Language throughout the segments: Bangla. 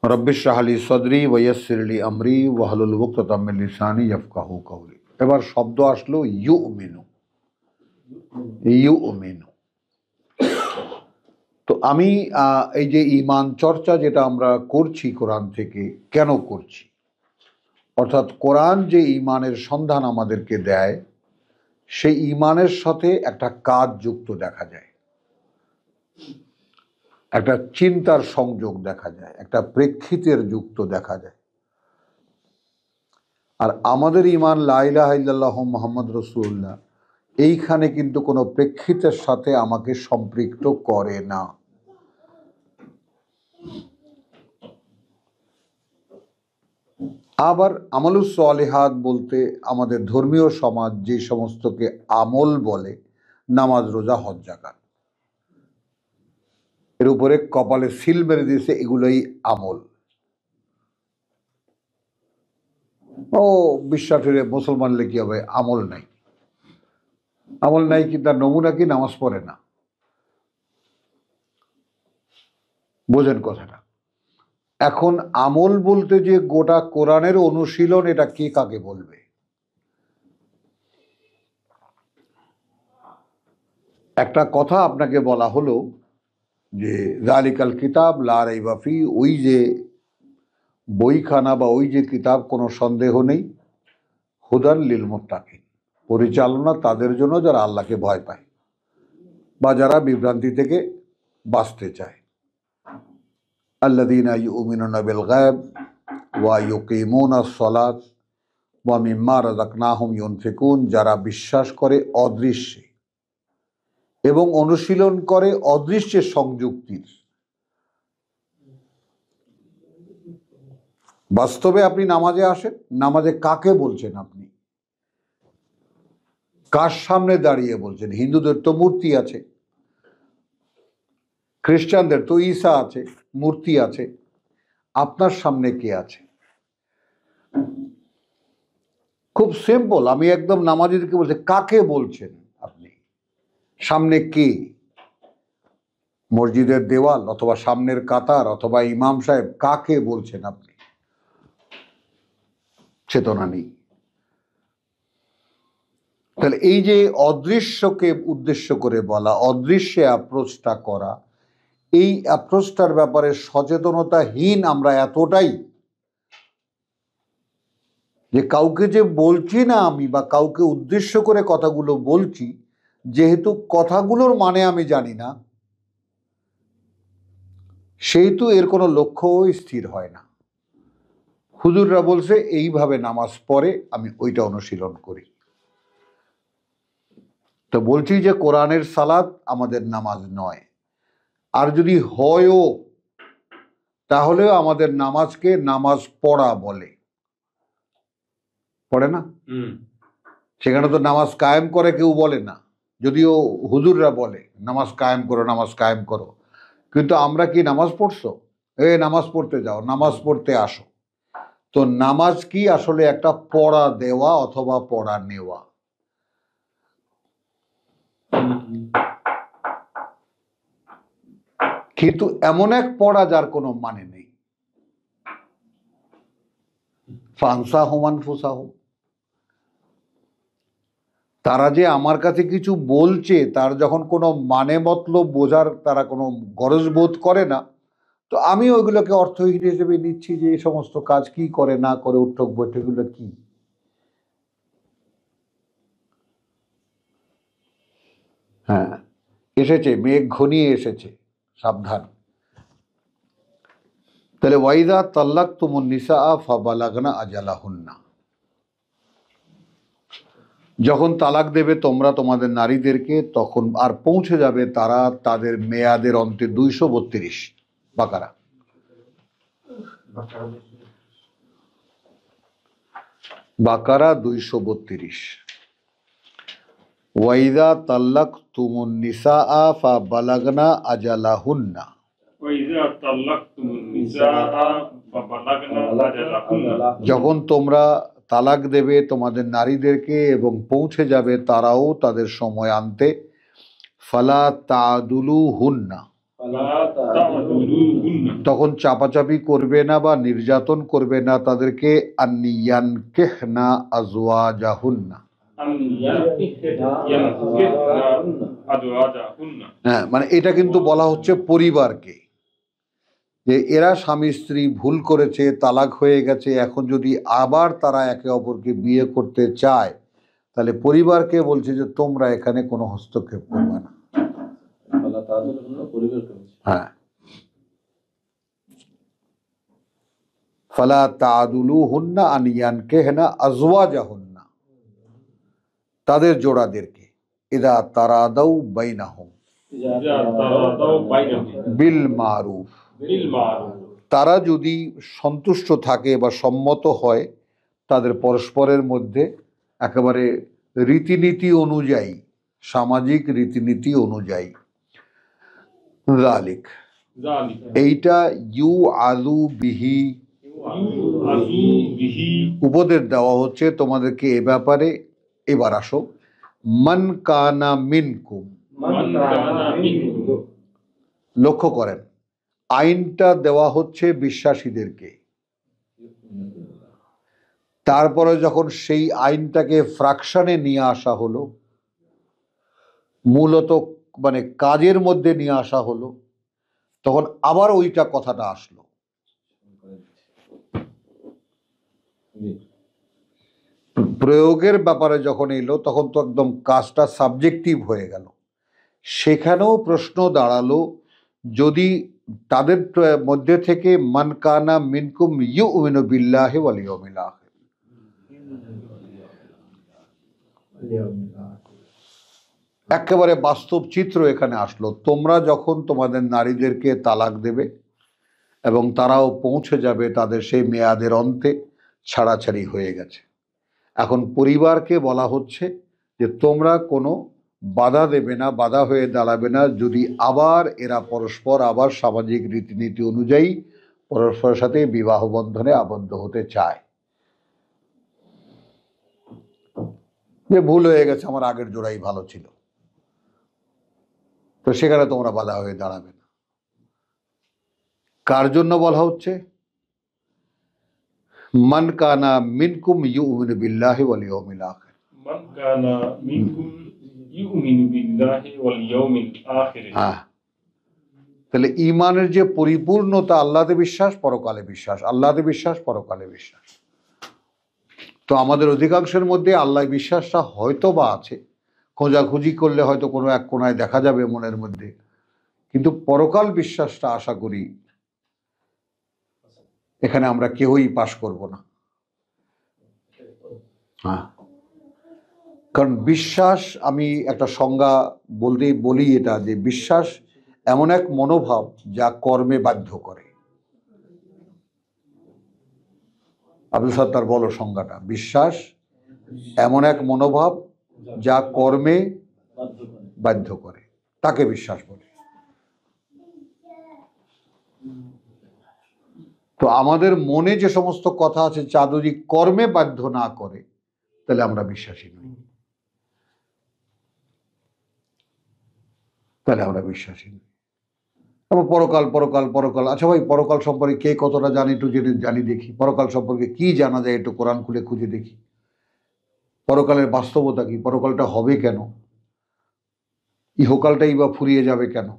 রব্বিশ রাহ লি সদরি ওয়াইয়াসসির লি আমরি ওয়াহলুল উকদাতাম মিন লিসানি ইয়াফকাহু কওলি। এবার শব্দ আসলো ইউমিনু। ইউমিনু, তো আমি এই যে ঈমান চর্চা যেটা আমরা করছি কোরআন থেকে, কেন করছি? অর্থাৎ কোরআন যে ঈমানের সন্ধান আমাদেরকে দেয়, সেই ঈমানের সাথে একটা কাজ যুক্ত দেখা যায়, একটা চিন্তার সংযোগ দেখা যায়, একটা প্রেক্ষিতের যুক্ত দেখা যায়। আর আমাদের ঈমান লা ইলাহা ইল্লাল্লাহ মুহাম্মদ রাসূলুল্লাহ এইখানে কিন্তু কোনো প্রেক্ষিতের সাথে আমাকে সম্পৃক্ত করে না। আবার আমালুস সালিহাত বলতে আমাদের ধর্মীয় সমাজ যে সমস্তকে আমল বলে, নামাজ, রোজা, হজ, যাকাত, এর উপরে কপালে সিল মেরে দিয়েছে, এগুলোই আমল। ও বিশ্বাসের মুসলমান কি হবে? আমল নাই। আমল নাই কি তার নমুনা কি? নামাজ পড়ে না। বোঝেন কথাটা? এখন আমল বলতে যে গোটা কোরআনের অনুশীলন, এটা কে কাকে বলবে? একটা কথা আপনাকে বলা হলো যে যালিকাল কিতাব লা রাইবা ফি, ওই যে বইখানা বা ওই যে কিতাব, কোনো সন্দেহ নেই, হুদান লিল মুত্তাকিন, পরিচালনা তাদের জন্য যারা আল্লাহকে ভয় পায় বা যারা বিভ্রান্তি থেকে বাঁচতে চায়। আল্লাযীনা ইউমিনুনা বিল গায়ব ওয়া ইউকিমুনাস সালাত ওয়া মিম্মা রাযাকনাহুম ইউনফিকুন, যারা বিশ্বাস করে অদৃশ্যে এবং অনুশীলন করে অদৃশ্যের সংযুক্তির। বাস্তবে আপনি নামাজে আসেন, নামাজে কাকে বলছেন? আপনি কার সামনে দাঁড়িয়ে বলছেন? হিন্দুদের তো মূর্তি আছে, খ্রিস্টানদের তো ঈসা আছে, মূর্তি আছে। আপনার সামনে কে আছে? খুব সিম্পল, আমি একদম নামাজীদেরকে বলছি, কাকে বলছেন আপনি? সামনে কে? মসজিদের দেওয়াল অথবা সামনের কাতার অথবা ইমাম সাহেব? কাকে বলছেন আপনি? চেতনা নেই। তাহলে এই যে অদৃশ্যকে উদ্দেশ্য করে বলা, অদৃশ্যে অ্যাপ্রোচটা করা, এই অ্যাপ্রোচটার ব্যাপারে সচেতনতাহীন আমরা এতটাই যে কাউকে যে বলছি না আমি, বা কাউকে উদ্দেশ্য করে কথাগুলো বলছি, যেহেতু কথাগুলোর মানে আমি জানি না, সেহেতু এর কোনো লক্ষ্যও স্থির হয় না। হুজুররা বলছে এইভাবে নামাজ পড়ে, আমি ওইটা অনুশীলন করি। তো বলছি যে কোরআনের সালাত আমাদের নামাজ নয়, আর যদি হয়ও তাহলেও আমাদের নামাজকে নামাজ পড়া বলে, পড়ে না? সেখানে তো নামাজ কায়েম করে কেউ বলে না, যদিও হুজুররা বলে নামাজ কায়েম করো, নামাজ কায়েম করো। কিন্তু আমরা কি নামাজ পড়ছো? নামাজ পড়তে যাও, নামাজ পড়তে আসো। তো নামাজ কি আসলে একটা পড়া দেওয়া অথবা পড়া নেওয়া? কিন্তু এমন এক পড়া যার কোনো মানে নেই। ফানসাহুম আনফুসাহুম, তারা যে আমার কাছে কিছু বলছে, তার যখন কোনো মানে মতলব বোঝার তারা কোনো গরজ বোধ করে না, তো আমি ওইগুলোকে অর্থহীন হিসেবে নিচ্ছি যে এই সমস্ত কাজ কি করে না করে, উঠক বৈঠকগুলো কি। হ্যাঁ, এসেছে, মেঘ ঘনিয়ে এসেছে, সাবধান। তাহলে ওয়াইদা তাল্লাকতুমুন নিসা ফাবালাগনা আজালাহুন্না, যখন তালাক দেবে তোমরা তোমাদের নারীদেরকে, তখন আর পৌঁছে যাবে তারা তাদের মেয়াদের অন্তে। 232 বাকারা। বাকারা 232। ওয়াইদা তাল্লাকতুমুন নিসা ফাবালাগনা আজালাহুন্না, যখন তোমরা তালাক দেবে তোমাদের নারীদেরকে এবং পৌঁছে যাবে তারাও তাদের সময় আনতে। ফালা তাদুলু হুন্না, তখন চাপাচাপি করবে না বা নির্যাতন করবে না তাদেরকে, আন্নিয়ানকিহনা আজওয়াজাহুন্না, হ্যাঁ, মানে এটা কিন্তু বলা হচ্ছে পরিবারকে, যে এরা স্বামী স্ত্রী ভুল করেছে, তালাক হয়ে গেছে, এখন যদি আবার তারা একে অপরকে বিয়ে করতে চায়, তাহলে পরিবারকে বলছে যে তোমরা এখানে কোনো হস্তক্ষেপ করবে না। হ্যাঁ, ফালা তাদুলুহুন্না আন ইয়ানকিহনা আজওয়াজাহুন্না, তাদের জোড়াদেরকে, ইদা তারাদাউ বাইনাহুম বিল মারুফ, তারা যদি সন্তুষ্ট থাকে বা সম্মত হয় তাদের পরস্পরের মধ্যে একেবারে রীতিনীতি অনুযায়ী, সামাজিক রীতিনীতি অনুযায়ী। যালিক, এইটা ইউ আলু বিহি, উপদেশ দেওয়া হচ্ছে তোমাদেরকে এ ব্যাপারে। এবার আসো, মান কানা মিনকুম, লক্ষ্য করেন আইনটা দেওয়া হচ্ছে বিশ্বাসীদেরকে, তারপরে যখন সেই আইনটাকে ফ্র্যাকশনে নিয়ে আসা হলো, মূলত মানে কাজের মধ্যে নিয়ে আসা হলো, তখন আবার ওইটা কথাটা আসলো। প্রয়োগের ব্যাপারে যখন এলো তখন তো একদম কাজটা সাবজেক্টিভ হয়ে গেল। সেখানেও প্রশ্ন দাঁড়ালো, যদি তাদের মধ্যে থেকে মান কানা মিনকুম ইউমিনু বিল্লাহি ওয়াল ইয়াউমিল আখির, একেবারে বাস্তব চিত্র এখানে আসলো। তোমরা যখন তোমাদের নারীদেরকে তালাক দেবে এবং তারাও পৌঁছে যাবে তাদের সেই মেয়াদের অন্তে, ছাড়াছাড়ি হয়ে গেছে, এখন পরিবারকে বলা হচ্ছে যে তোমরা কোনো বাধা দেবে না, বাধা হয়ে দাঁড়াবে না, যদি আবার এরা পরস্পর আবার সামাজিক রীতিনীতি অনুযায়ী পরস্পরের সাথে বিবাহ বন্ধনে আবদ্ধ হতে চায়। যে ভুল হয়ে গেছে, আমার আগের জোড়াই ভালো ছিল, তো সেখানে তোমরা বাধা হয়ে দাঁড়াবে না। কার জন্য বলা হচ্ছে? মান কানা মিনকুম ইউমিনু বিল্লাহি ওয়াল ইয়াউমিল আখির, মান কানা মিনকুম ইউমিনু বিল্লাহি ওয়াল ইয়াউমিল আখির। হ্যাঁ, তাহলে ঈমানের যে পরিপূর্ণতা, আল্লাহতে বিশ্বাস, পরকালে বিশ্বাস, আল্লাহতে বিশ্বাস, পরকালে বিশ্বাস। তো আমাদের অধিকাংশের মধ্যে আল্লাহ বিশ্বাসটা হয়তো বা আছে, খোঁজাখুঁজি করলে হয়তো কোনো এক কোনায় দেখা যাবে মনের মধ্যে, কিন্তু পরকাল বিশ্বাসটা আশা করি এখানে আমরা কেউই পাশ করব না। হ্যাঁ, কারণ বিশ্বাস, আমি একটা সংজ্ঞা বলি এটা, যে বিশ্বাস এমন এক মনোভাব যা কর্মে বাধ্য করে। আব্দুল সত্তার বলো সংজ্ঞাটা। বিশ্বাস এমন এক মনোভাব যা কর্মে বাধ্য করে, তাকে বিশ্বাস বলে। তো আমাদের মনে যে সমস্ত কথা আছে, যা যদি কর্মে বাধ্য না করে, তাহলে আমরা বিশ্বাসী নই, তাহলে আমরা বিশ্বাসী নই। আবার পরকাল পরকাল পরকাল, আচ্ছা ভাই, পরকাল সম্পর্কে কে কতটা জানি একটু জানি দেখি। পরকাল সম্পর্কে কি জানা যায় একটু কোরআন খুলে খুঁজে দেখি। পরকালের বাস্তবতা কি? পরকালটা হবে কেন? ইহকালটাই বা ফুরিয়ে যাবে কেন?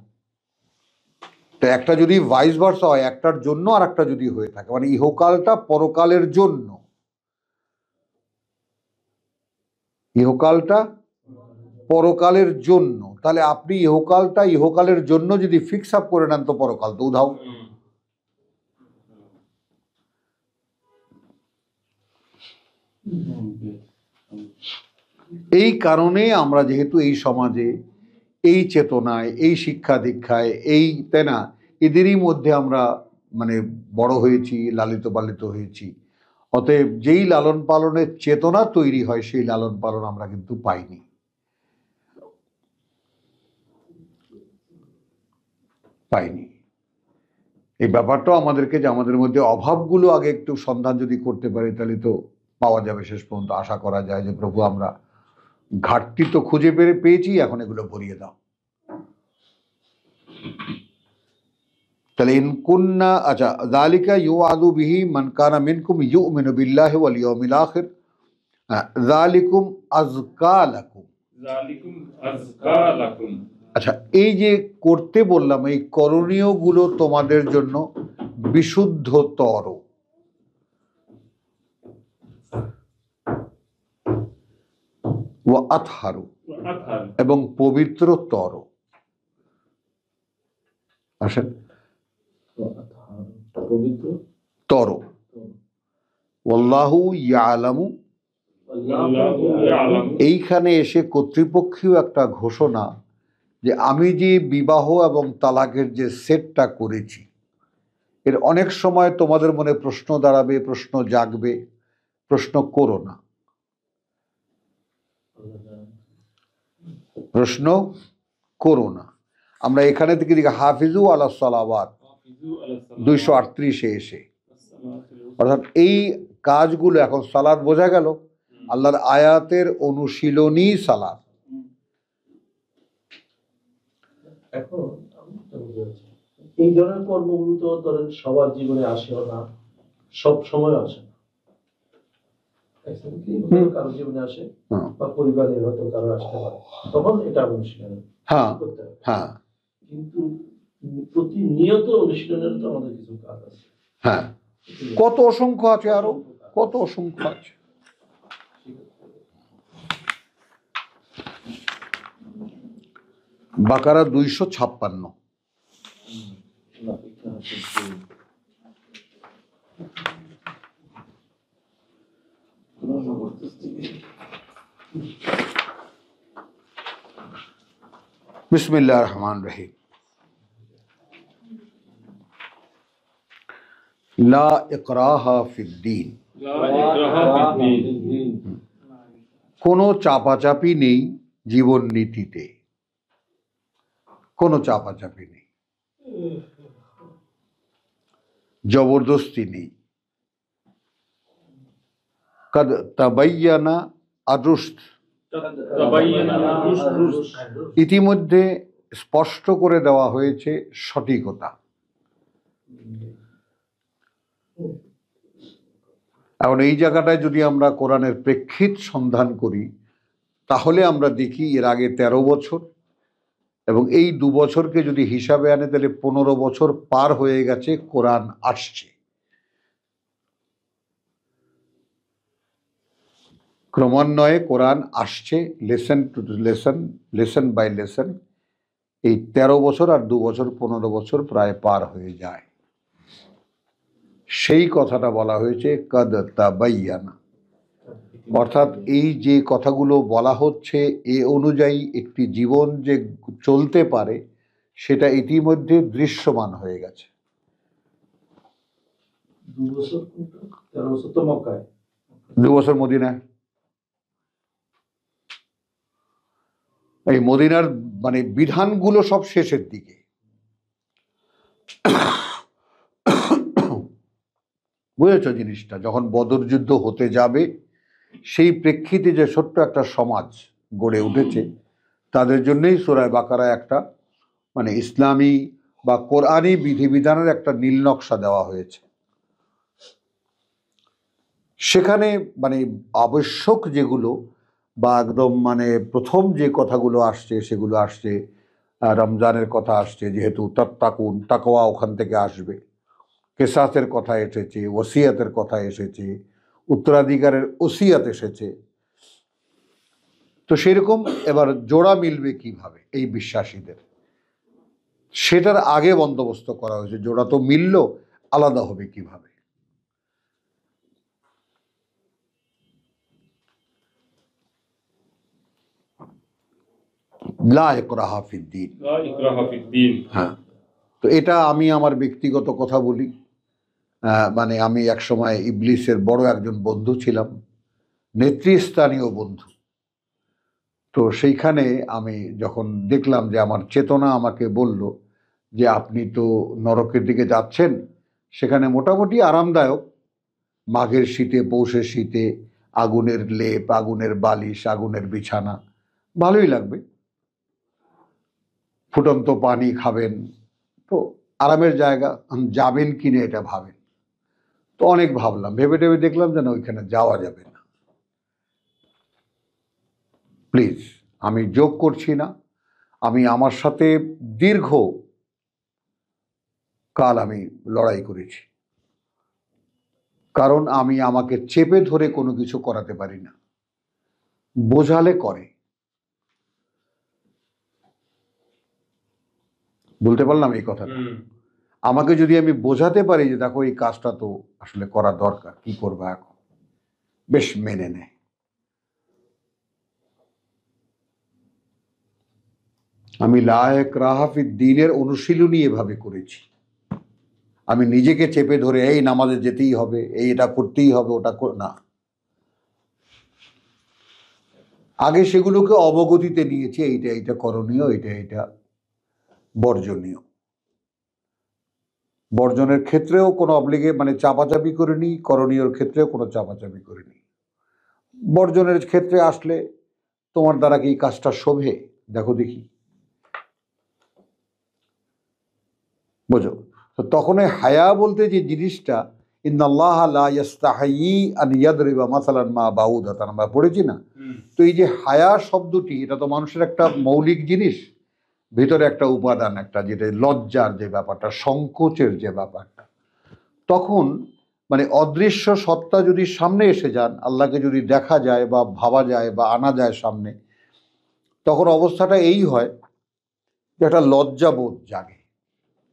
তো একটা যদি ভাইস ভার্সা হয়, একটার জন্য আর একটা যদি হয়ে থাকে, মানে ইহকালটা পরকালের জন্য, ইহকালটা পরকালের জন্য, তাহলে আপনি ইহকালটা ইহকালের জন্য যদি ফিক্স আপ করে নেন, তো পরকাল তো উধাও। এই কারণে আমরা যেহেতু এই সমাজে, এই চেতনায়, এই শিক্ষা দীক্ষায়, এই তাই না, এদেরই মধ্যে আমরা মানে বড় হয়েছি, লালিত পালিত হয়েছি, অতএব যেই লালন পালনের চেতনা তৈরি হয়, সেই লালন পালন আমরা কিন্তু পাইনি। এই ব্যাপারটাও আমাদেরকে, যে আমাদের মধ্যে অভাবগুলো আগে একটু সন্ধান যদি করতে পারি, তাহলে তো পাওয়া যাবে। শেষ পর্যন্ত আশা করা যায় যে প্রভু, আমরা ঘাটতি তো খুঁজে পেয়েছি, এখন এগুলো ভরিয়ে দাও। তাহলে ইনকুন্না, আচ্ছা, যালিকা ইউআযু বিহি মান কানা মিনকুম ইউমিনু বিল্লাহি ওয়াল ইয়াউমিল আখির, যালিকুম আযকা লাকুম। যালিকুম আযকা লাকুম। আচ্ছা, এই যে করতে বললাম, এই করণীয়গুলো তোমাদের জন্য বিশুদ্ধতর, ওয়া আতহারু, আতহার। এবং পবিত্রতর। আসেন, পবিত্র তর। ওয়াল্লাহু ইয়ালামু, আল্লাহু ইয়ালামু। এইখানে এসে কর্তৃপক্ষীয় একটা ঘোষণা যে আমি যে বিবাহ এবং তালাকের যে সেটটা করেছি, এর অনেক সময় তোমাদের মনে প্রশ্ন দাঁড়াবে, প্রশ্ন জাগবে। প্রশ্ন করো না, প্রশ্ন করো না। আমরা এখানে থেকে দিকে হাফিজু আলা সালাওয়াত হাফিজু আলা সালাওয়াত। 238-এ এসে, অর্থাৎ এই কাজগুলো, এখন সালাত বোঝা গেল, আল্লাহর আয়াতের অনুশীলনী সালাত। এখন আমি যেটা বুঝতে পারছি, এই ধরনের কর্মগুলো তো ধরেন সবার জীবনে আসেও না, সব সময় আসে না। Accidentally কারো জীবনে আসে, হুম। বা পরিবারের হয়তো কারো আসতে পারে, তখন এটা অনুশীলন হ্যাঁ, করতে হবে। হ্যাঁ, কিন্তু প্রতিনিয়ত অনুশীলনের তো আমাদের কিছু কাজ আছে। হ্যাঁ, কত অসংখ্য আছে, আরো কত অসংখ্য আছে। বাকারা 256। বিসমিল্লাহির রহমানির রহিম। লা ইকরাহা ফিদ্দীন, লা ইকরাহা ফিদ্দীন। কোনো চাপাচাপি নেই জীবন নীতিতে, কোনো চাপাচাপি নেই, জবরদস্তি নেই। কদ তাবায়্যানা আর-রুশদ, তাবায়্যানা আর-রুশদ। ইতিমধ্যে স্পষ্ট করে দেওয়া হয়েছে সঠিকতা। এখন এই জায়গাটায় যদি আমরা কোরআনের প্রেক্ষিত সন্ধান করি, তাহলে আমরা দেখি এর আগে 13 বছর, এবং এই 2 বছরকে যদি হিসাবে আনে তাহলে 15 বছর পার হয়ে গেছে কোরআন আসছে। ক্রমান্বয়ে কোরআন আসছে, lesson to lesson, lesson by lesson. এই 13 বছর আর 2 বছর, 15 বছর প্রায় পার হয়ে যায়। সেই কথাটা বলা হয়েছে কদ তাবায়্যানা, অর্থাৎ এই যে কথাগুলো বলা হচ্ছে এ অনুযায়ী একটি জীবন যে চলতে পারে সেটা ইতিমধ্যে দৃশ্যমান হয়ে গেছে। 2 বছর, 13 বছর তো মক্কায়, 2 বছর মদিনায়। এই মদিনার মানে বিধানগুলো সব শেষের দিকে। বুঝেছ জিনিসটা? যখন বদর যুদ্ধ হতে যাবে, সেই প্রেক্ষিতে যে ছোট্ট একটা সমাজ গড়ে উঠেছে, তাদের জন্যই সূরা বাকারা একটা মানে ইসলামী বা কোরআনী বিধিবিধানের একটা নীল নকশা দেওয়া হয়েছে। সেখানে মানে আবশ্যক যেগুলো বা একদম মানে প্রথম যে কথাগুলো আসছে সেগুলো আসছে, রমজানের কথা আসছে, যেহেতু তাত্তাকুন, তাকওয়া ওখান থেকে আসবে। কেসাসের কথা এসেছে, ওসিয়াতের কথা এসেছে, উত্তরাধিকারের ওসিয়াত এসেছে। তো সেরকম এবার জোড়া মিলবে কিভাবে এই বিশ্বাসীদের, সেটার আগে বন্দোবস্ত করা হয়েছে। জোড়া তো মিলল, আলাদা হবে কিভাবে। লা ইকরাহা ফিদ্দীন। লা ইকরাহা ফিদ্দীন। হ্যাঁ, তো এটা আমি আমার ব্যক্তিগত কথা বলি। মানে আমি একসময় ইবলিসের বড় একজন বন্ধু ছিলাম, নেতৃস্থানীয় বন্ধু। তো সেইখানে আমি যখন দেখলাম যে আমার চেতনা আমাকে বলল যে আপনি তো নরকের দিকে যাচ্ছেন, সেখানে মোটামুটি আরামদায়ক, মাঘের শীতে, পৌষের শীতে, আগুনের লেপ, আগুনের বালিশ, আগুনের বিছানা, ভালোই লাগবে। ফুটন্ত পানি খাবেন, তো আরামের জায়গা, যাবেন কিনা এটা ভাবেন। তো অনেক ভাবলাম, ভেবে টেবে দেখলাম যে না, ওইখানে যাওয়া যাবে না। প্লিজ, আমি যোগ করছি না, আমি আমার সাথে দীর্ঘ কাল আমি লড়াই করেছি, কারণ আমি আমাকে চেপে ধরে কোনো কিছু করাতে পারি না, বোঝালে করে। বলতে পারলাম এই কথাটা? আমাকে যদি আমি বোঝাতে পারি যে দেখো এই কাজটা তো আসলে করা দরকার, কি করবা এখন, বেশ মেনে নেয়। আমি লা ইকরাহা ফিদ্দীনের অনুশীলনী এভাবে করেছি। আমি নিজেকে চেপে ধরে এই নামাজে যেতেই হবে, এই এটা করতেই হবে, ওটা না, আগে সেগুলোকে অবগতিতে নিয়েছি, এইটা এইটা করণীয়, এটা এটা বর্জনীয়। বর্জনের ক্ষেত্রেও কোনো মানে চাপাচাপি করিনি, করণীয়র ক্ষেত্রেও কোনো চাপাচাপি করিনি। বর্জনের ক্ষেত্রে আসলে তোমার দ্বারা কি কাজটা শোভে, দেখো দেখি, বোঝো। তো তখন ওই হায়া বলতে যে জিনিসটা, ইন্নাল্লাহ লা ইস্তাহয়ী আন ইয়াদরিবা মাসালান মা বাউদাতান, আমরা পড়েছি না? তো এই যে হায়া শব্দটি, এটা তো মানুষের একটা মৌলিক জিনিস, ভিতরে একটা উপাদান, একটা যেটা লজ্জার যে ব্যাপারটা, সংকোচের যে ব্যাপারটা। তখন মানে অদৃশ্য সত্তা যদি সামনে এসে যান, আল্লাহকে যদি দেখা যায় বা ভাবা যায় বা আনা যায় সামনে, তখন অবস্থাটা এই হয় যে একটা লজ্জাবোধ জাগে।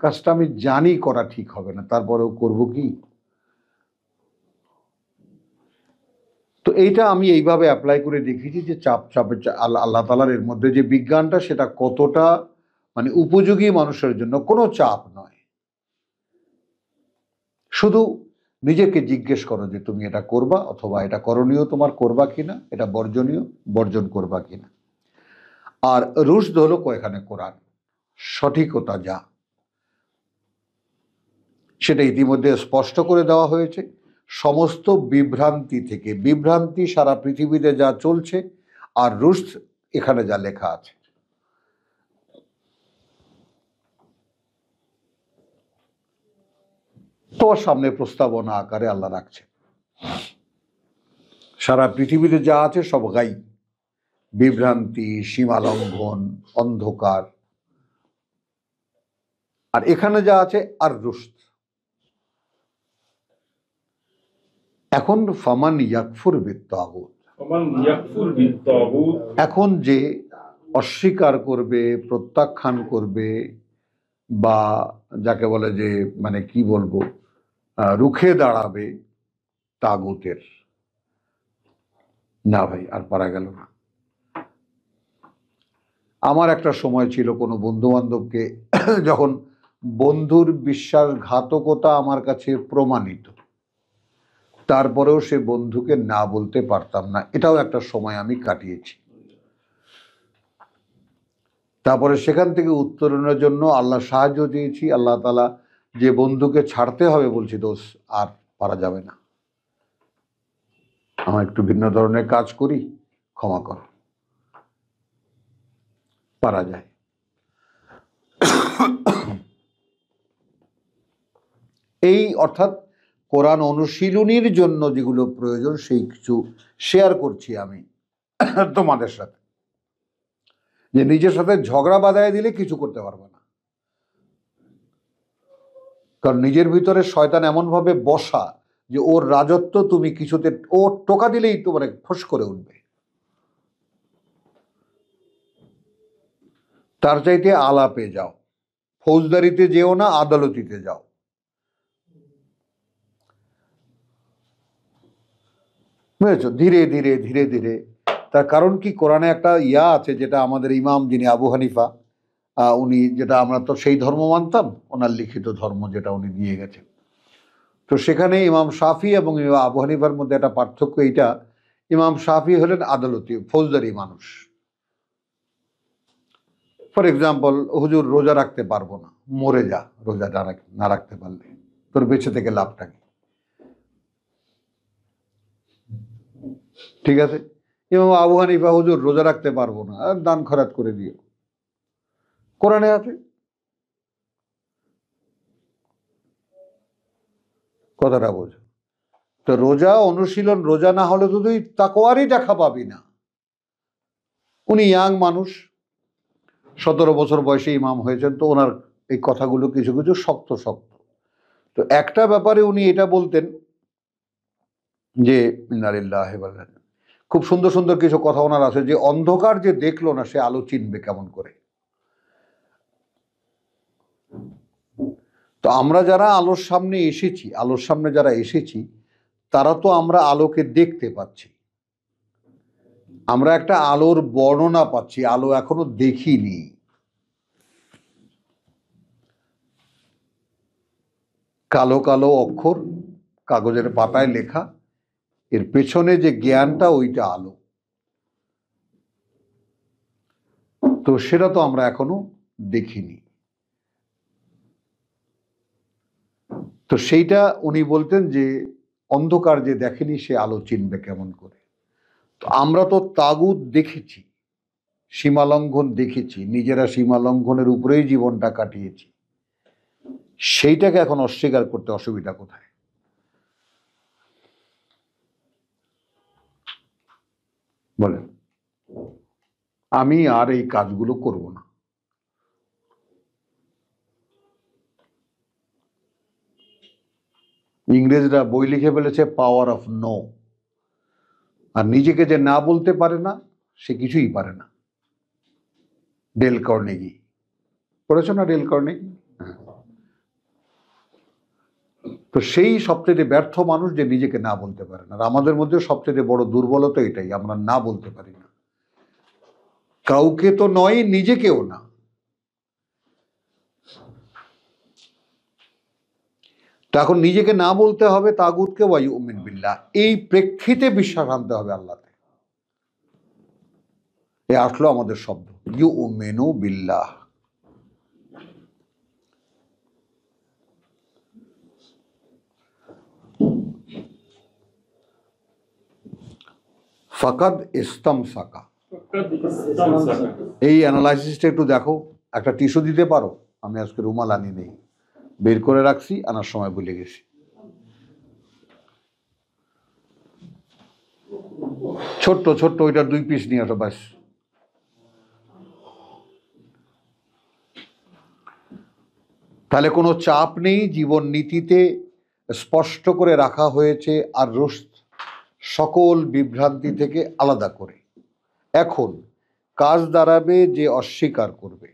কাজটা আমি জানি করা ঠিক হবে না, তারপরেও করব কি? তো এইটা আমি এইভাবে অ্যাপ্লাই করে দেখেছি যে চাপে আল্লাহ তাআলার এর মধ্যে যে বিজ্ঞানটা, সেটা কতটা মানে উপযোগী মানুষের জন্য। কোনো চাপ নয়, শুধু নিজেকে জিজ্ঞেস করো যে তুমি এটা করবা, অথবা এটা করণীয় তোমার, করবা কিনা, এটা বর্জনীয়, বর্জন করবা কিনা। আর রুশদ হলো এখানে কোরআন, সঠিকতা যা, সেটা ইতিমধ্যে স্পষ্ট করে দেওয়া হয়েছে। সমস্ত বিভ্রান্তি থেকে, বিভ্রান্তি সারা পৃথিবীতে যা চলছে, আর রুশদ এখানে যা লেখা আছে। তোমার সামনে প্রস্তাবনা আকারে আল্লাহ রাখছে, সারা পৃথিবীতে যা আছে সব গাই, বিভ্রান্তি, সীমালঙ্ঘন, অন্ধকার, আর এখানে যা আছে আর রুশদ। এখন ফামান ইয়াকফুর বিত্তাগুত, এখন যে অস্বীকার করবে, প্রত্যাখ্যান করবে, বা যাকে বলে যে মানে কি বলবো, রুখে দাঁড়াবে তাগুতের, না ভাই আর পারা গেল না। আমার একটা সময় ছিল, কোনো বন্ধু বান্ধবকে যখন বন্ধুর বিশ্বাসঘাতকতা আমার কাছে প্রমাণিত, তারপরেও সে বন্ধুকে না বলতে পারতাম না, এটাও একটা সময় আমি কাটিয়েছি। তারপরে সেখান থেকে উত্তরণের জন্য আল্লাহ সাহায্য দিয়েছি। আল্লাহ তাআলা যে বন্ধুকে ছাড়তে হবে বলছি, দোষ আর পারা যাবে না, আমার একটু ভিন্ন ধরনের কাজ করি, ক্ষমা কর, পারা যায়। এই অর্থাৎ কোরআন অনুশীলনীর জন্য যেগুলো প্রয়োজন, সেই কিছু শেয়ার করছি আমি তোমাদের সাথে, যে নিজের সাথে ঝগড়া বাঁধায় দিলে কিছু করতে পারবে না। কারণ নিজের ভিতরে শয়তান এমনভাবে বসা যে ওর রাজত্ব তুমি কিছুতে, ও টোকা দিলেই তোমার ফোঁস করে উঠবে। তার চাইতে আলাপে যাও, ফৌজদারিতে যেও না, আদালতিতে যাও। বুঝেছ? ধীরে ধীরে ধীরে ধীরে। তার কারণ কি, কোরআনে একটা ইয়া আছে, যেটা আমাদের ইমাম যিনি আবু হানিফা, উনি, যেটা আমরা তো সেই ধর্ম মানতাম, ওনার লিখিত ধর্ম যেটা উনি দিয়ে গেছেন। তো সেখানে ইমাম শাফি এবং আবু হানিফার মধ্যে একটা পার্থক্য এইটা, ইমাম শাফি হলেন আদালতি ফৌজদারি মানুষ। ফর এক্সাম্পল, হুজুর রোজা রাখতে পারবো না, মরে যা, রোজা না রাখতে পারলে তোর বেঁচে থেকে লাভটা কি? ঠিক আছে। ইমাম আবু হানিফা, হুজুর রোজা রাখতে পারবো না, আর দান খরাত করে দিও, কোরআনে আছে। কথাটা বোঝো। তো রোজা অনুশীলন, রোজা না হলে তো তুই তাকওয়ারই দেখা পাবি না। উনি ইয়াং মানুষ, 17 বছর বয়সে ইমাম হয়েছেন, তো ওনার এই কথাগুলো কিছু কিছু শক্ত শক্ত। তো একটা ব্যাপারে উনি এটা বলতেন যে ইন্না লিল্লাহি ওয়া ইন্না ইলাইহি, খুব সুন্দর সুন্দর কিছু কথা ওনার আছে, যে অন্ধকার যে দেখলো না সে আলো চিনবে কেমন করে। তো আমরা যারা আলোর সামনে এসেছি, আলোর সামনে যারা এসেছি, তারা তো আমরা আলোকে দেখতে পাচ্ছি, আমরা একটা আলোর বর্ণনা পাচ্ছি, আলো এখনো দেখিনি। কালো কালো অক্ষর কাগজের পাতায় লেখা, এর পেছনে যে জ্ঞানটা, ওইটা আলো। তো সেটা তো আমরা এখনো দেখিনি। তো সেইটা উনি বলতেন যে অন্ধকার যে দেখেনি সে আলো চিনবে কেমন করে। তো আমরা তো তাগুত দেখেছি, সীমালঙ্ঘন দেখেছি, নিজেরা সীমালঙ্ঘনের উপরেই জীবনটা কাটিয়েছি, সেইটাকে এখন অস্বীকার করতে অসুবিধা কোথায়? বলেন। আমি আর এই কাজগুলো করব না। ইংরেজরা বই লিখে ফেলেছে পাওয়ার অফ নো, আর নিজেকে যে না বলতে পারে না সে কিছুই পারে না। ডেল কার্নেগি, পড়েছো না ডেল কার্নেগি? তো সেই সবচেয়ে ব্যর্থ মানুষ যে নিজেকে না বলতে পারে না। আর আমাদের মধ্যে সবচেয়ে বড় দুর্বলতা এটাই, আমরা না বলতে পারি না, কাউকে তো নয়, নিজেকেও না। তো এখন নিজেকে না বলতে হবে তাগুতকে, ওয়া ইউমিন বিল্লাহ, এই প্রেক্ষিতে বিশ্বাস আনতে হবে আল্লাহতে। এ আসলো আমাদের শব্দ ইউমিনু বিল্লাহ। ফাকাদ ইস্তামসাকা, এই অ্যানালাইসিসটা একটু দেখো। একটা টিস্যু দিতে পারো? আমি আজকে রুমাল আনি নেই, বের করে রাখছি, আনার সময় ভুলে গেছি। ছোট্ট ছোট্ট ওইটার 2 পিস নিয়ে আসো ব্যাস। তাহলে কোনো চাপ নেই, জীবন নীতিতে স্পষ্ট করে রাখা হয়েছে আর সকল বিভ্রান্তি থেকে আলাদা করে। এখন কাজ দাঁড়াবে যে অস্বীকার করবে,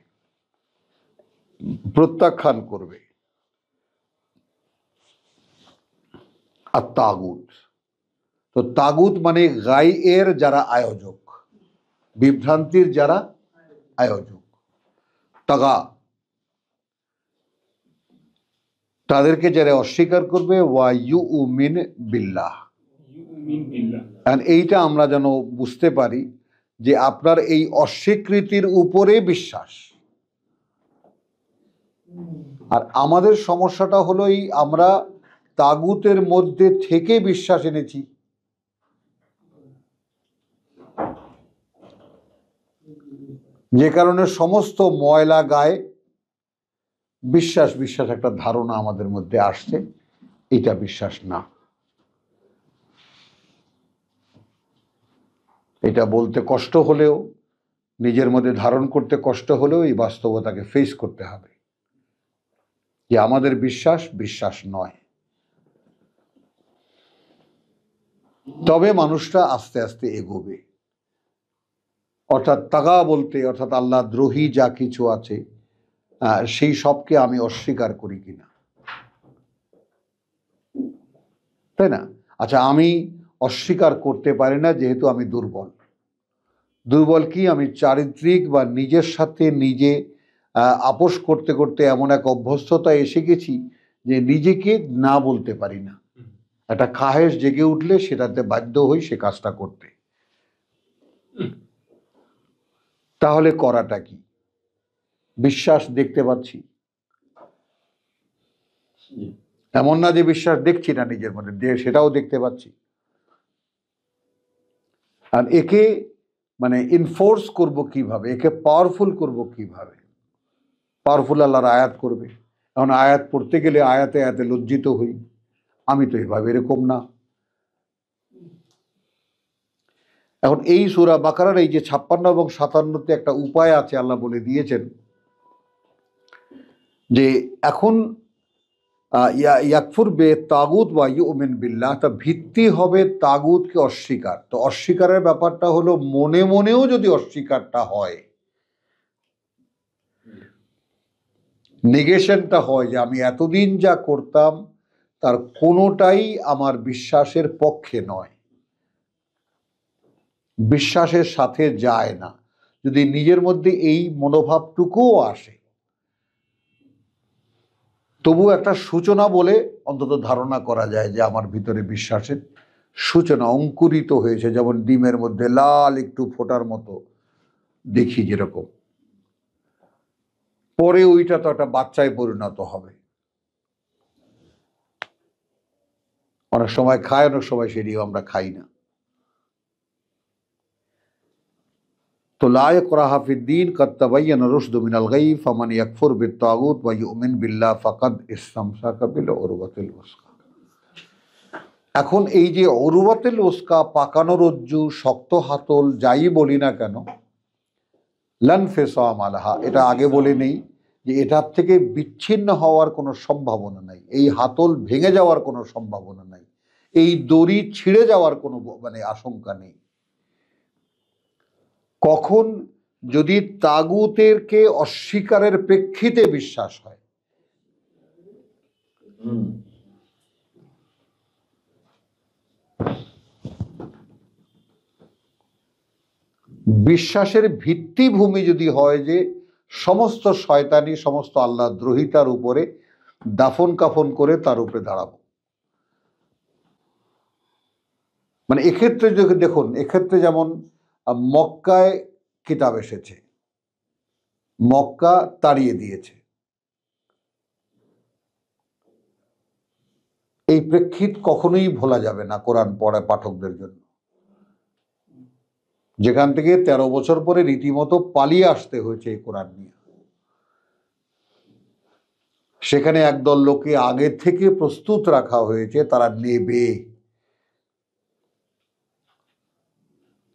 প্রত্যাখ্যান করবে। আর তাগুত, তো তাগুত মানে গায়ের যারা আয়োজক, বিভ্রান্তির যারা আয়োজক, তাগা, তাদেরকে যারা অস্বীকার করবে, ওয়া ইউমিন বিল্লাহ। এইটা আমরা যেন বুঝতে পারি যে আপনার এই অস্বীকৃতির উপরে বিশ্বাস। আর আমাদের সমস্যাটা হলো এই, আমরা তাগুতের মধ্যে থেকে বিশ্বাস এনেছি। যে কারণে সমস্ত ময়লা গায়ে বিশ্বাস বিশ্বাস একটা ধারণা আমাদের মধ্যে আসছে, এটা বিশ্বাস না। এটা বলতে কষ্ট হলেও, নিজের মধ্যে ধারণ করতে কষ্ট হলেও, এই বাস্তবতাকে ফেস করতে হবে যে আমাদের বিশ্বাস বিশ্বাস নয়। তবে মানুষটা আস্তে আস্তে এগোবে। অর্থাৎ তাগা বলতে, অর্থাৎ আল্লাহ দ্রোহী যা কিছু আছে সেই সবকে আমি অস্বীকার করি কিনা, তাই না? আচ্ছা, আমি অস্বীকার করতে পারি না যেহেতু আমি দুর্বল। দুর্বল কি? আমি চারিত্রিক বা নিজের সাথে নিজে আপোষ করতে করতে এমন এক অভ্যস্ততা এসে গেছি যে নিজেকে না বলতে পারি না। একটা খাহেশ জেগে উঠলে সেটাতে বাধ্য হই সে কাজটা করতে। তাহলে করাটা কি? বিশ্বাস দেখতে পাচ্ছি, এমন না যে বিশ্বাস দেখছি না নিজের মধ্যে, সেটাও দেখতে পাচ্ছি। আর একে মানে ইনফোর্স করব কিভাবে, একে পাওয়ারফুল করব কিভাবে? পাওয়ারফুল আল্লাহর আয়াত করবে। এখন আয়াত পড়তে গেলে আয়াতে আয়াতে লজ্জিত হই, আমি তো এভাবে এরকম না। এখন এই সূরা বাকারার এই যে 56 এবং 57-তে একটা উপায় আছে, আল্লাহ বলে দিয়েছেন যে এখন ইয়াকফুর বে তাগুত বা ইউমিন বিল্লাহ, তা ভিত্তি হবে তাগুতকে অস্বীকার। তো অস্বীকারের ব্যাপারটা হলো মনে মনেও যদি অস্বীকারটা হয়, নেগেশনটা হয় যে আমি এতদিন যা করতাম তার কোনোটাই আমার বিশ্বাসের পক্ষে নয়, বিশ্বাসের সাথে যায় না, যদি নিজের মধ্যে এই মনোভাবটুকুও আসে, তবু একটা সূচনা বলে অন্তত ধারণা করা যায় যে আমার ভিতরে বিশ্বাসের সূচনা অঙ্কুরিত হয়েছে। যেমন ডিমের মধ্যে লাল একটু ফোটার মতো দেখি যেরকম, পরে ওইটা তো একটা বাচ্চায় পরিণত হবে। অনেক সময় খায়, অনেক সময় সেটিও আমরা খাই না। তো লা ইকরাহা ফিদ্দীন কাদ তাবায়্যানা রুশদু মিনাল গাই ফামান ইয়াকফুর বিত-তাগুত ওয়া ইউমিন বিল্লাহ ফাকাদ ইসতামসাকা বিল উরওয়াতিল উসকা। এখন এই যে উরওয়াতিল উসকা, পাকানো রজ্জু, শক্ত হাতল, যাই বলি না কেন, লান ফিসাম আলাহা, এটা আগে বলে নেই যে এটার থেকে বিচ্ছিন্ন হওয়ার কোনো সম্ভাবনা নাই, এই হাতল ভেঙে যাওয়ার কোনো সম্ভাবনা নাই, এই দড়ি ছিঁড়ে যাওয়ার কোনো আশঙ্কা নেই। কখন? যদি তাগুতেরকে অস্বীকারের প্রেক্ষিতে বিশ্বাস হয়। বিশ্বাসের ভিত্তিভূমি যদি হয় যে সমস্ত শয়তানি, সমস্ত আল্লাহ দ্রোহিতার উপরে দাফন কাফন করে তার উপরে দাঁড়াবো, এক্ষেত্রে দেখুন, এক্ষেত্রে যেমন মক্কায় কিতাব এসেছে, মক্কা তাড়িয়ে দিয়েছে, এই প্রেক্ষিত কখনোই ভোলা যাবে না কোরআন পড়া পাঠকদের জন্য, যেখান থেকে 13 বছর পরে রীতিমতো পালিয়ে আসতে হয়েছে এই কোরআন নিয়ে। সেখানে একদল লোককে আগে থেকে প্রস্তুত রাখা হয়েছে, তারা নেবে।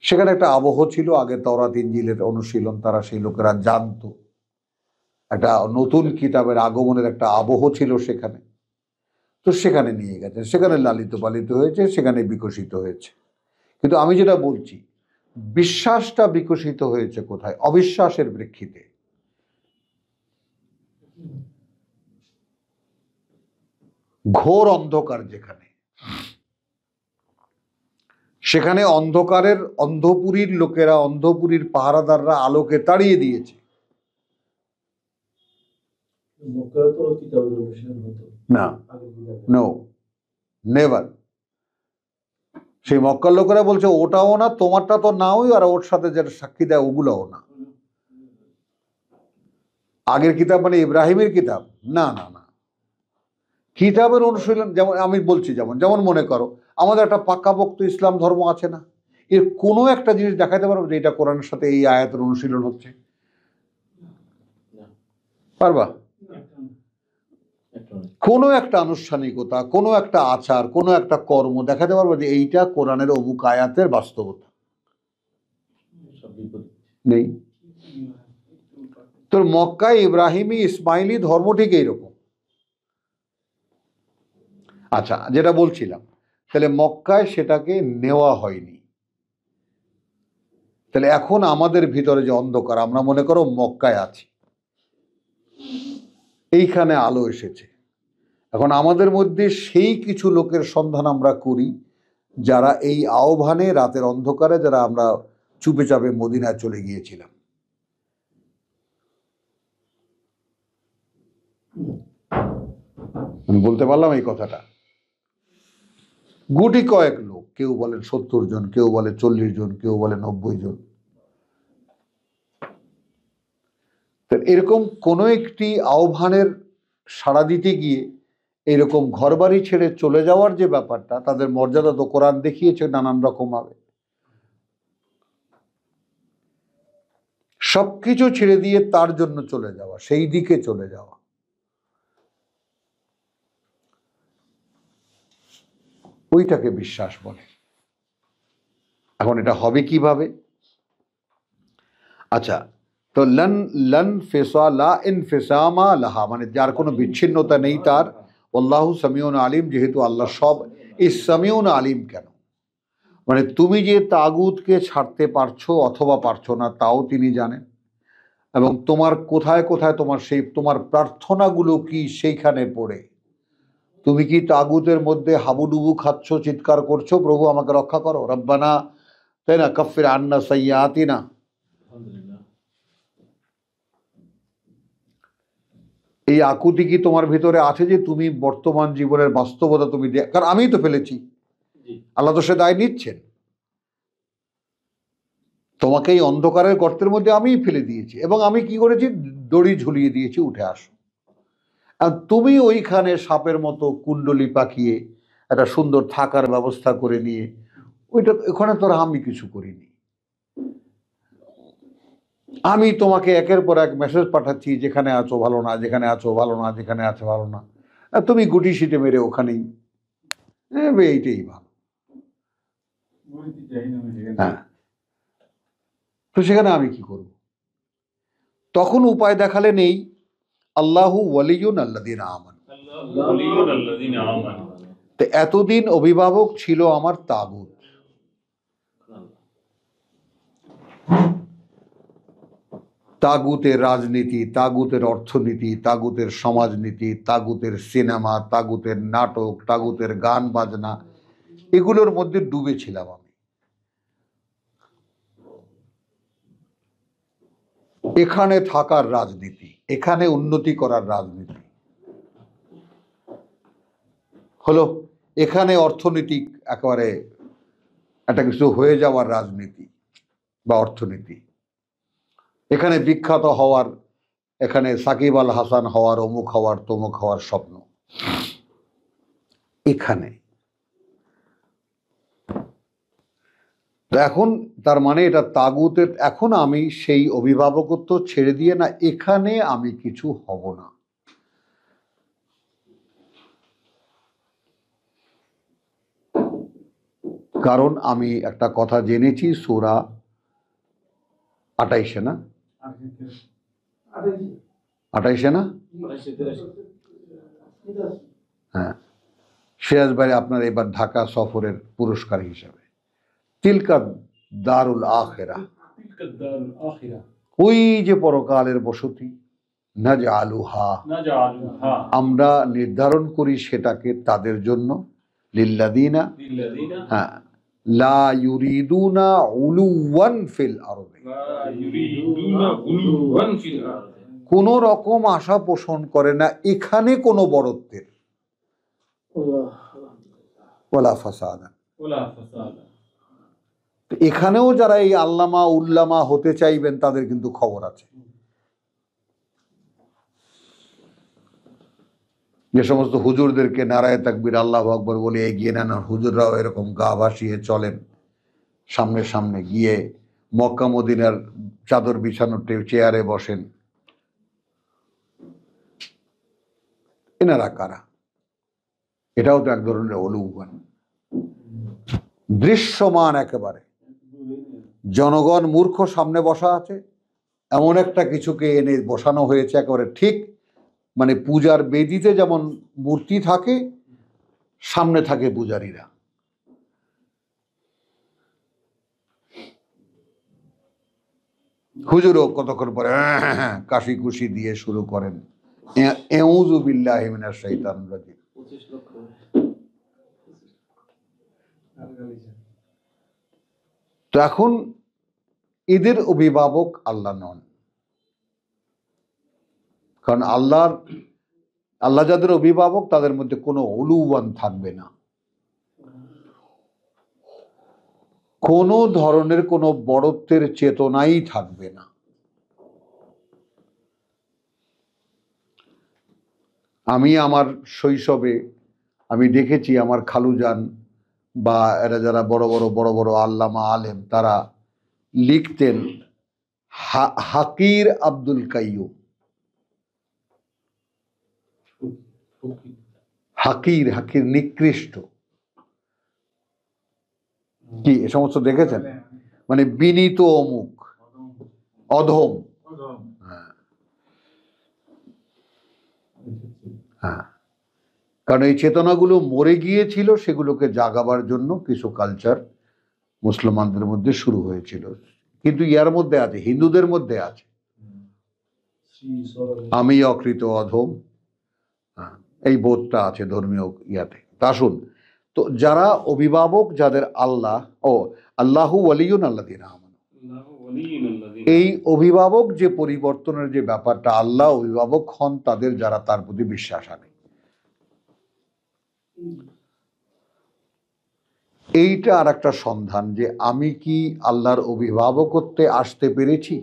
সেখানে একটা আবহ ছিল, আগে তাওরাত ইনজিলের অনুশীলন, তারা সেই লোকেরা জানতো, একটা নতুন কিতাবের আগমনের একটা আবহ ছিল সেখানে। তো সেখানে নিয়ে গেছে, সেখানে লালিত পালিত হয়েছে, সেখানে বিকশিত হয়েছে। কিন্তু আমি যেটা বলছি, বিশ্বাসটা বিকশিত হয়েছে কোথায়? অবিশ্বাসের প্রেক্ষিতে। ঘোর অন্ধকার যেখানে, সেখানে অন্ধকারের অন্ধপুরীর লোকেরা, অন্ধপুরীর পাহারাদাররা আলোকে তাড়িয়ে দিয়েছে। না, নো, নেভার। সেই মক্কার লোকেরা বলছে ওটাও না, তোমারটা তো নাওই, আর ওর সাথে যেটা সাক্ষী দেয় ওগুলোও না। আগের কিতাব ইব্রাহিমের কিতাব? না না না, কিতাবের অনুশীলন। যেমন আমি বলছি, যেমন মনে করো আমাদের একটা পাকাপোক্ত ইসলাম ধর্ম আছে না, এর কোনো একটা জিনিস দেখাতে পারবো যে এটা কোরআনের সাথে এই আয়াতের অনুশীলন হচ্ছে? পারবা? কোনো একটা আনুষ্ঠানিকতা, কোনো একটা আচার, কোনো একটা কর্ম দেখাতে পারবো যে এইটা কোরআনের অমুক আয়াতের বাস্তবতা? নেই। তোর মক্কায় ইব্রাহিমী ইসমাইলি ধর্ম ঠিক এইরকম। আচ্ছা, যেটা বলছিলাম, তাহলে মক্কায় সেটাকে নেওয়া হয়নি। তাহলে এখন আমাদের ভিতরে যে অন্ধকার, আমরা মনে করো মক্কায় আছি, এইখানে আলো এসেছে, এখন আমাদের মধ্যে সেই কিছু লোকের সন্ধান আমরা করি যারা এই আহ্বানে, রাতের অন্ধকারে যারা আমরা চুপে চাপে মদিনায় চলে গিয়েছিলাম। আমি বলতে পারলাম এই কথাটা? গুটি কয়েক লোক, কেউ বলেন 70 জন, কেউ বলে 40 জন, কেউ বলে 90 জন। এরকম কোনো একটি আহ্বানের সাড়া দিতে গিয়ে এরকম ঘরবাড়ি ছেড়ে চলে যাওয়ার যে ব্যাপারটা, তাদের মর্যাদা তো কোরআন দেখিয়েছে নানান রকম ভাবে। সবকিছু ছেড়ে দিয়ে তার জন্য চলে যাওয়া, সেই দিকে চলে যাওয়া। ওইটাকে বিশ্বাস বলে। এখন এটা হবে কিভাবে? আচ্ছা, তো লন লন ফেসা লা ইনফিসামা লাহা, মানে যার কোনো বিচ্ছিন্নতা নেই তার। আল্লাহু সামিউন আলিম, যেহেতু আল্লাহ সব, এই সামিউন আলিম কেন? মানে তুমি যে তাগুতকে ছাড়তে পারছো অথবা পারছো না তাও তিনি জানেন, এবং তোমার কোথায় কোথায় তোমার সেই তোমার প্রার্থনাগুলো কি সেইখানে পড়ে। তুমি কি তাগুতের মধ্যে হাবুডুবু খাচ্ছ, চিৎকার করছো, প্রভু আমাকে রক্ষা করো, রব্বানা, তাই না, কাফির আন্না সাইয়্যাতিনা। এই আকুতি কি তোমার ভিতরে আছে যে তুমি বর্তমান জীবনের বাস্তবতা তুমি কারণ আমিই তো ফেলেছি, আল্লাহ তো সে দায় নিচ্ছেন। তোমাকে এই অন্ধকারের গর্তের মধ্যে আমিই ফেলে দিয়েছি, এবং আমি কি করেছি, দড়ি ঝুলিয়ে দিয়েছি, উঠে আসো। আর তুমি ওইখানে সাপের মতো কুণ্ডলি পাকিয়ে একটা সুন্দর থাকার ব্যবস্থা করে নিয়ে, ওইটা ওখানে তোর আমি কিছু করিনি। আমি তোমাকে একের পর এক মেসেজ পাঠাচ্ছি, যেখানে আছো ভালো না, যেখানে আছো ভালো না, যেখানে আছো ভালো না, আর তুমি গুটি সিটে মেরে ওখানেই এইটাই ভালো। হ্যাঁ, তো সেখানে আমি কি করব? তখন উপায় দেখালে নেই, আল্লাহু ওয়ালিয়ুন আল্লাযীনা আমানু। তো এতদিন অভিভাবক ছিল আমার তাগুত। তাগুতের রাজনীতি, তাগুতের অর্থনীতি, তাগুতের সমাজনীতি, তাগুতের সিনেমা, তাগুতের নাটক, তাগুতের গান বাজনা, এগুলোর মধ্যে ডুবে ছিলাম আমি। এখানে থাকার রাজনীতি, এখানে উন্নতি করার রাজনীতি হলো, এখানে অর্থনৈতিক একেবারে একটা কিছু হয়ে যাওয়ার রাজনীতি বা অর্থনীতি, এখানে বিখ্যাত হওয়ার, এখানে সাকিব আল হাসান হওয়ার, অমুক হওয়ার, তমুক হওয়ার স্বপ্ন এখানে। তো এখন তার মানে এটা তাগুতের, এখন আমি সেই অভিভাবকত্ব ছেড়ে দিয়ে না, এখানে আমি কিছু হব না। কারণ আমি একটা কথা জেনেছি, সূরা 28 না, 28 না, হ্যাঁ, সিরাজ ভাই আপনার এবার ঢাকা সফরের পুরস্কার হিসাবে, তিলকা দারুল আখিরা, ওই যে পরকালের বসতি, নাজআলুহা, আমরা নির্ধারণ করি সেটাকে তাদের জন্য, লিল্লাযিনা, হ্যাঁ, লা ইউরিদুনা উলুওয়ান ফিল আরদি, কোন রকম আশা পোষণ করে না এখানে কোনো বড়ত্বের, ওয়ালা ফাসাদা। এখানেও যারা এই আল্লামা উল্লামা হতে চাইবেন তাদের কিন্তু খবর আছে। যে সমস্ত হুজুরদেরকে নারায়ে তাকবীর আল্লাহু আকবার বলে এগিয়ে নেন, হুজুররাও এরকম গা ভাসিয়ে চলেন, সামনে সামনে গিয়ে মক্কা মদিনার চাদর বিছানো চেয়ারে বসেন, এনারা কারা? এটাও তো এক ধরনের অলৌকিক, দৃশ্যমান একেবারে। জনগণ মূর্খ, সামনে বসা আছে, এমন একটা কিছুকে এনে বসানো হয়েছে একেবারে ঠিক, মানে পূজার বেদিতে যেমন মূর্তি থাকে, সামনে থাকে পূজারীরা। হুজুরও কতক্ষণ পরে কাশি কুশি দিয়ে শুরু করেন, এউযু বিল্লাহি মিনাশ শাইতানির রাজিম। তো এখন এদের অভিভাবক আল্লাহ নন, কারণ আল্লাহ যাদের অভিভাবক তাদের মধ্যে কোনো উলুওয়ান থাকবে না, কোনো ধরনের কোনো বড়ত্বের চেতনাই থাকবে না। আমি আমার শৈশবে আমি দেখেছি আমার খালুজান বা এরা যারা বড় বড় বড় বড় আল্লামা আলেম, তারা লিখতেন হাকির আব্দুল কাইয়ুম, হাকির, হাকির নিকৃষ্ট, কি এ সমস্ত দেখেছেন? মানে বিনীত অমুক, অধম। হ্যাঁ, হ্যাঁ, কারণ এই চেতনাগুলো মরে গিয়েছিল, সেগুলোকে জাগাবার জন্য কিছু কালচার মুসলমানদের মধ্যে শুরু হয়েছিল। কিন্তু ইয়ার মধ্যে আছে, হিন্দুদের মধ্যে আছে আমি অকৃত অধম, হ্যাঁ, এই বোধটা আছে ধর্মীয় ইয়াতে। তা আসুন, তো যারা অভিভাবক, যাদের আল্লাহ আল্লাহু ওয়ালিয়ুন আল্লাযিনা আমানু, এই অভিভাবক যে পরিবর্তনের যে ব্যাপারটা, আল্লাহ অভিভাবক হন তাদের যারা তার প্রতি বিশ্বাস আনে। এইটা আর একটা সন্ধান যে আমি কি আল্লাহর অভিভাবকত্বে আসতে পেরেছি?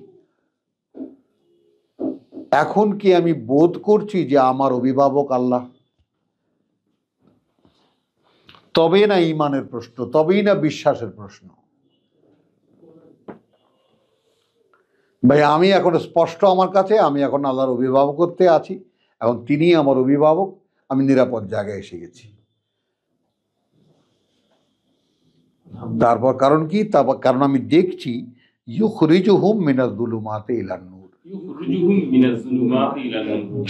এখন কি আমি বোধ করছি যে আমার অভিভাবক আল্লাহ? তবে না ঈমানের প্রশ্ন, তবেই না বিশ্বাসের প্রশ্ন। ভাই আমি এখন স্পষ্ট আমার কাছে, আমি এখন আল্লাহর অভিভাবকত্বে আছি, এখন তিনি আমার অভিভাবক, আমি নিরাপদ জায়গায় এসে গেছি। তারপর কারণ কি? তারপর কারণ আমি দেখছি ইউখরিজুহুম মিনাজ যুলুমাতি ইলান নূর।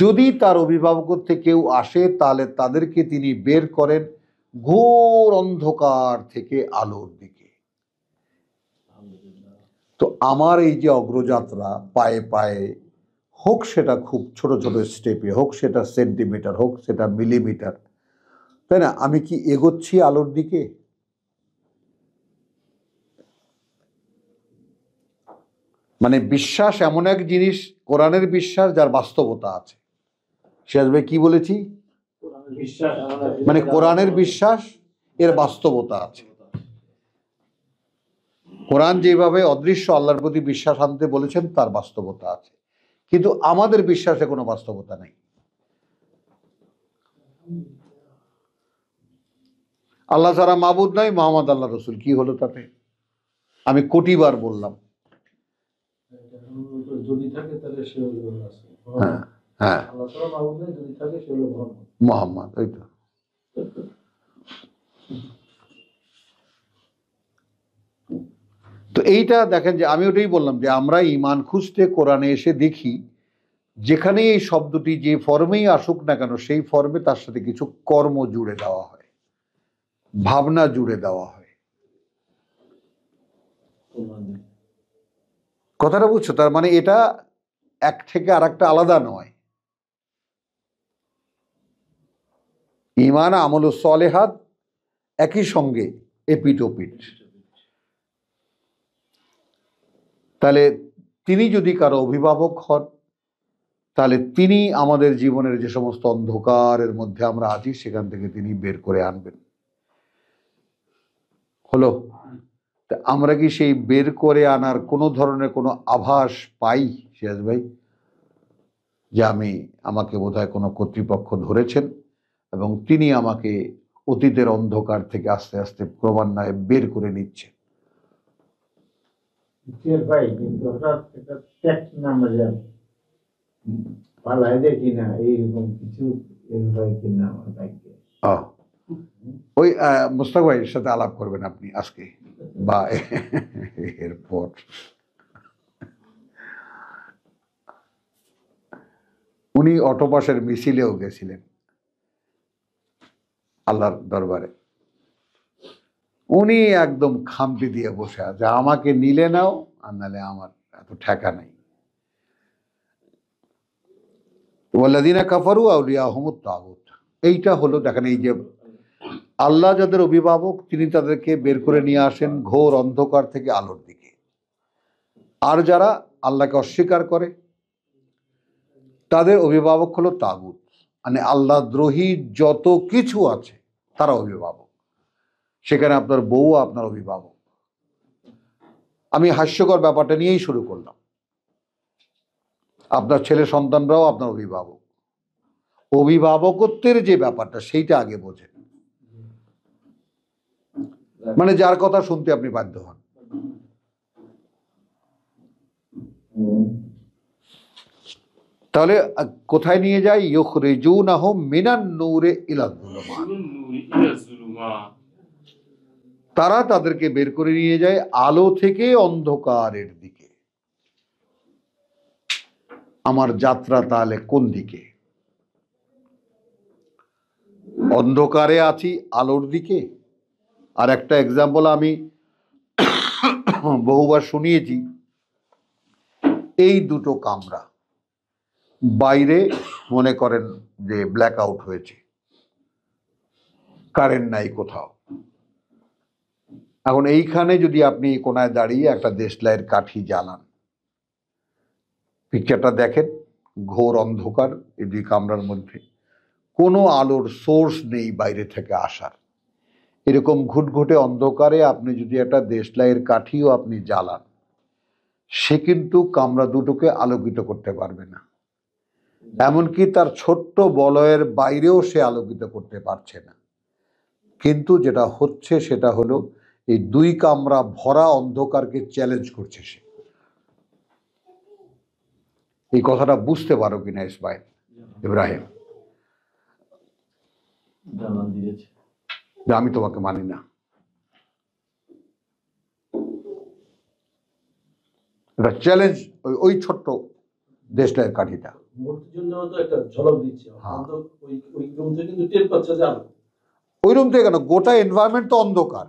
যদি তার অভিভাবকত্বে কেউ আসে তাহলে তাদেরকে তিনি বের করেন ঘোর অন্ধকার থেকে আলোর দিকে। তো আমার এই যে অগ্রযাত্রা পায়ে পায়ে, হোক সেটা খুব ছোট ছোট স্টেপে, হোক সেটা সেন্টিমিটার, হোক সেটা মিলিমিটার, তাই না? আমি কি এগোচ্ছি আলোর দিকে? মানে বিশ্বাস এমন এক জিনিস, কোরআনের বিশ্বাস যার বাস্তবতা আছে। সিরাজ ভাই কি বলেছি? মানে কোরআনের বিশ্বাস এর বাস্তবতা আছে। কোরআন যেভাবে অদৃশ্য আল্লাহর প্রতি বিশ্বাস আনতে বলেছেন তার বাস্তবতা আছে, কিন্তু আমাদের বিশ্বাসে কোনো বাস্তবতা নেই। আল্লাহ ছাড়া মাবুদ নাই, মোহাম্মদ আল্লাহ রসুল, কি হলো তাতে? আমি কোটিবার বললাম। যদি থাকে তাহলে সে হলো রাসূল। হ্যাঁ, হ্যাঁ, আল্লাহ ছাড়া মাবুদ নাই, যদি থাকে সে হলো মুহাম্মদ। মোহাম্মদ, ওই তো। তো এইটা দেখেন যে আমি ওটাই বললাম যে আমরা ঈমান খুঁজতে কোরআনে এসে দেখি যেখানে এই শব্দটি যে ফর্মেই আসুক না কেন, সেই ফর্মে তার সাথে কিছু কর্ম জুড়ে দেওয়া হয়, ভাবনা জুড়ে দেওয়া হয়। কথাটা বুঝছো? তার মানে এটা এক থেকে আর একটা আলাদা নয়। ঈমান আমল ও সলেহাত একই সঙ্গে এপিটোপিট। তাহলে তিনি যদি কারো অভিভাবক হন, তাহলে তিনি আমাদের জীবনের যে সমস্ত অন্ধকারের মধ্যে আমরা আছি সেখান থেকে তিনি বের করে আনবেন। হলো? তা আমরা কি সেই বের করে আনার কোনো ধরনের কোনো আভাস পাই সিরাজ ভাই? যে আমাকে বোধহয় কোনো কর্তৃপক্ষ ধরেছেন এবং তিনি আমাকে অতীতের অন্ধকার থেকে আস্তে আস্তে ক্রমান্বয়ে বের করে নিচ্ছেন। ভাই কিন্তু হঠাৎ একটা ট্যাক্স নাম্বার পালায় দেয় কিনা, এইরকম কিছু হয় কিনা আমার ভাগ্যে। ওই মুস্তাক ভাইয়ের সাথে আলাপ করবেন আপনি আজকে বা এরপর। উনি অটোপাসের মিছিলেও গেছিলেন আল্লাহর দরবারে। উনি একদম খামতি দিয়ে বসে আছে, আমাকে নিলে নাও আর নালে আমার এত ঠেকা নাই। ওয়াল্লাযীনা কাফারু আউলিয়াহুমুত তাগুত। এইটা হলো দেখেন, এই যে আল্লাহ যাদের অভিভাবক তিনি তাদেরকে বের করে নিয়ে আসেন ঘোর অন্ধকার থেকে আলোর দিকে। আর যারা আল্লাহকে অস্বীকার করে তাদের অভিভাবক হলো তাগুত, মানে আল্লাহ দ্রোহী যত কিছু আছে তারা অভিভাবক। সেখানে আপনার বউ আপনার অভিভাবক। আমি হাস্যকর ব্যাপারটা নিয়েই শুরু করলাম। আপনার ছেলে সন্তানরাও আপনার অভিভাবক। অভিভাবকত্বের যে ব্যাপারটা সেইটা আগে বোঝেন, মানে যার কথা শুনতে আপনি বাধ্য হন। তাহলে কোথায় নিয়ে যায়? ইউখরিজুনাহুম মিনান নূরি ইলা যুলুমাত। তারা তাদেরকে বের করে নিয়ে যায় আলো থেকে অন্ধকারের দিকে। আমার যাত্রা তাহলে কোন দিকে? অন্ধকারে আছি আলোর দিকে? আর একটা এক্সাম্পল আমি বহুবার শুনিয়েছি, এই দুটো কামরা, বাইরে মনে করেন যে ব্ল্যাক আউট হয়েছে, কারেন্ট নাই কোথাও। এখন এইখানে যদি আপনি কোনায় দাঁড়িয়ে একটা দেশলাইয়ের কাঠি জ্বালান, পিকচারটা দেখেন, ঘোর অন্ধকার এই দুই কামরার মধ্যে, কোনো আলোর সোর্স নেই বাইরে থেকে আসার। এরকম ঘুটঘুটে অন্ধকারে আপনি যদি একটা দেশলাইয়ের কাঠিও আপনি জ্বালান, সে কিন্তু কামরা দুটোকে আলোকিত করতে পারবে না। এমনকি তার ছোট্ট বলয়ের বাইরেও সে আলোকিত করতে পারছে না। কিন্তু যেটা হচ্ছে সেটা হলো এই দুই কামরা ভরা অন্ধকারকে চ্যালেঞ্জ করছে সে। এই কথাটা বুঝতে পারো কিনা ইসমাইল ইব্রাহিম? জানান দিয়েছে যে আমি তোমাকে মানি না, এটা চ্যালেঞ্জ। ওই ছোট্ট দেশলাইয়ের কাঠিটা মুহূর্তের জন্য তো একটা ঝলক দিচ্ছে, হ্যাঁ। ওই রুম থেকে কিন্তু টের পাচ্ছে যে আলো। ওই রুম থেকে কেন, গোটা এনভায়রনমেন্ট তো অন্ধকার,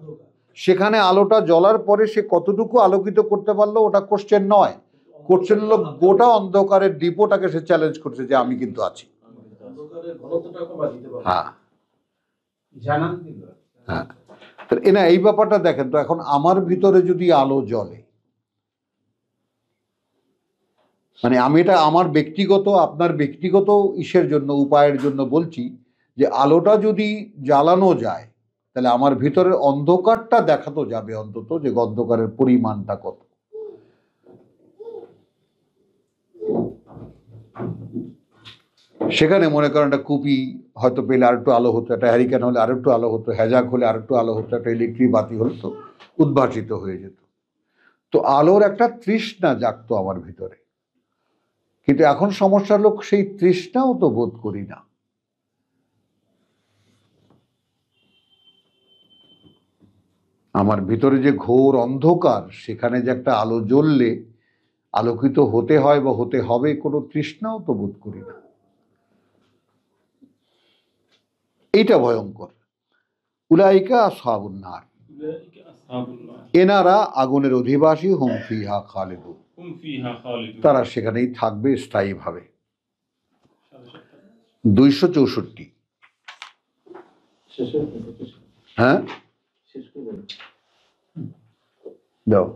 সেখানে আলোটা জ্বলার পরে সে কতটুকু আলোকিত করতে পারলো ওটা কোশ্চেন নয়। কোশ্চেন হলো গোটা অন্ধকারের ডিপোটাকে সে চ্যালেঞ্জ করছে যে আমি কিন্তু আছি। অন্ধকারের ঘনত্বটা কমায় দিতে পারবে। হ্যাঁ জানান দিল। হ্যাঁ, তো এনা এই ব্যাপারটা দেখেন তো। এখন আমার ভিতরে যদি আলো জ্বলে, মানে আমি এটা আমার ব্যক্তিগত আপনার ব্যক্তিগত ইসের জন্য উপায়ের জন্য বলছি, যে আলোটা যদি জ্বালানো যায় তাহলে আমার ভিতরের অন্ধকারটা দেখাতো যাবে অন্তত, যে অন্ধকারের পরিমাণটা কত। সেখানে মনে করেন একটা কুপি হয়তো পেলে আরেকটু আলো হতো, একটা হ্যারিকেন হলে আরেকটু আলো হতো, হ্যাজাক হলে আরেকটু আলো হতো, একটা ইলেকট্রিক বাতি হলে তো উদ্ভাসিত হয়ে যেত। তো আলোর একটা তৃষ্ণা জাগতো আমার ভিতরে। কিন্তু এখন সমস্যার লোক সেই তৃষ্ণাও তো বোধ করি না। আমার ভিতরে যে ঘোর অন্ধকার, সেখানে যে একটা আলো জ্বললে আলোকিত হতে হয় বা হতে হবে, কোনো তৃষ্ণাও তো বোধ করি না। এইটা ভয়ঙ্কর। উলাইকা আসহাবুন নার, উলাইকা আসহাবুন নার এনারা আগুনের অধিবাসী, হুম ফিহা খালিদুন, হুম ফিহা খালিদুন। তারা সেখানেই থাকবে স্থায়ীভাবে। 264। শেষে হ্যাঁ শেষ করে দাও।